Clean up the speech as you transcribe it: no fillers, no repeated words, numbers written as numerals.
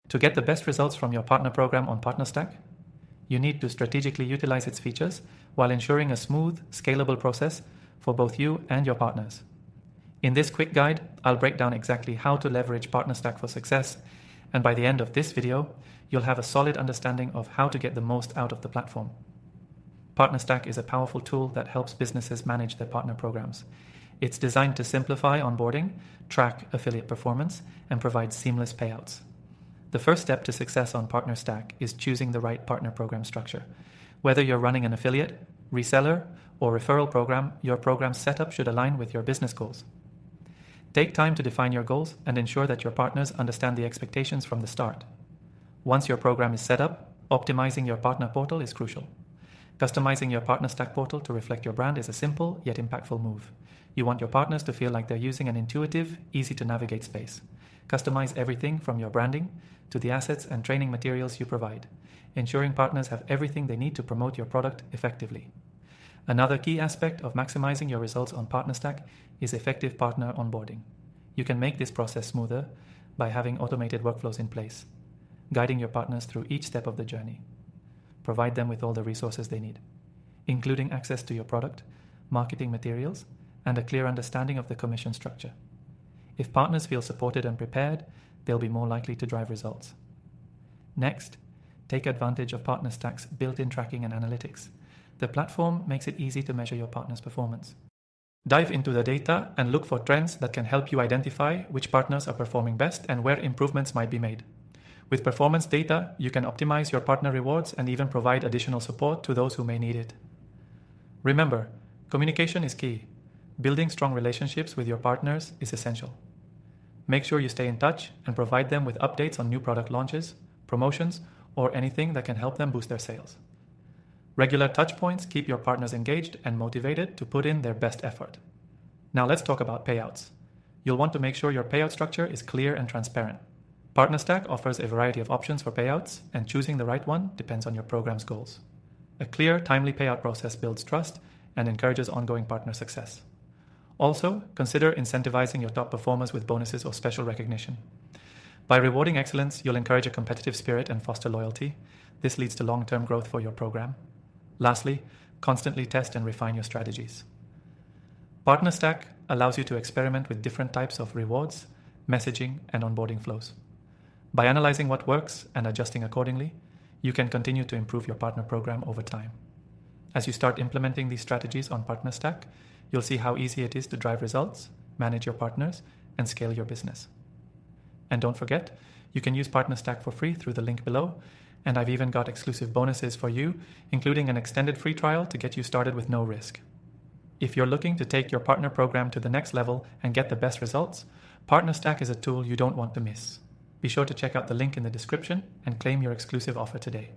To get the best results from your partner program on PartnerStack, you need to strategically utilize its features while ensuring a smooth, scalable process for both you and your partners. In this quick guide, I'll break down exactly how to leverage PartnerStack for success, and by the end of this video, you'll have a solid understanding of how to get the most out of the platform. PartnerStack is a powerful tool that helps businesses manage their partner programs. It's designed to simplify onboarding, track affiliate performance, and provide seamless payouts. The first step to success on PartnerStack is choosing the right partner program structure. Whether you're running an affiliate, reseller, or referral program, your program's setup should align with your business goals. Take time to define your goals and ensure that your partners understand the expectations from the start. Once your program is set up, optimizing your partner portal is crucial. Customizing your PartnerStack portal to reflect your brand is a simple yet impactful move. You want your partners to feel like they're using an intuitive, easy-to-navigate space. Customize everything from your branding to the assets and training materials you provide, ensuring partners have everything they need to promote your product effectively. Another key aspect of maximizing your results on PartnerStack is effective partner onboarding. You can make this process smoother by having automated workflows in place, guiding your partners through each step of the journey. Provide them with all the resources they need, including access to your product, marketing materials, and a clear understanding of the commission structure. If partners feel supported and prepared, they'll be more likely to drive results. Next, take advantage of PartnerStack's built-in tracking and analytics. The platform makes it easy to measure your partner's performance. Dive into the data and look for trends that can help you identify which partners are performing best and where improvements might be made. With performance data, you can optimize your partner rewards and even provide additional support to those who may need it. Remember, communication is key. Building strong relationships with your partners is essential. Make sure you stay in touch and provide them with updates on new product launches, promotions, or anything that can help them boost their sales. Regular touchpoints keep your partners engaged and motivated to put in their best effort. Now let's talk about payouts. You'll want to make sure your payout structure is clear and transparent. PartnerStack offers a variety of options for payouts, and choosing the right one depends on your program's goals. A clear, timely payout process builds trust and encourages ongoing partner success. Also, consider incentivizing your top performers with bonuses or special recognition. By rewarding excellence, you'll encourage a competitive spirit and foster loyalty. This leads to long-term growth for your program. Lastly, constantly test and refine your strategies. PartnerStack allows you to experiment with different types of rewards, messaging, and onboarding flows. By analyzing what works and adjusting accordingly, you can continue to improve your partner program over time. As you start implementing these strategies on PartnerStack, you'll see how easy it is to drive results, manage your partners, and scale your business. And don't forget, you can use PartnerStack for free through the link below, and I've even got exclusive bonuses for you, including an extended free trial to get you started with no risk. If you're looking to take your partner program to the next level and get the best results, PartnerStack is a tool you don't want to miss. Be sure to check out the link in the description and claim your exclusive offer today.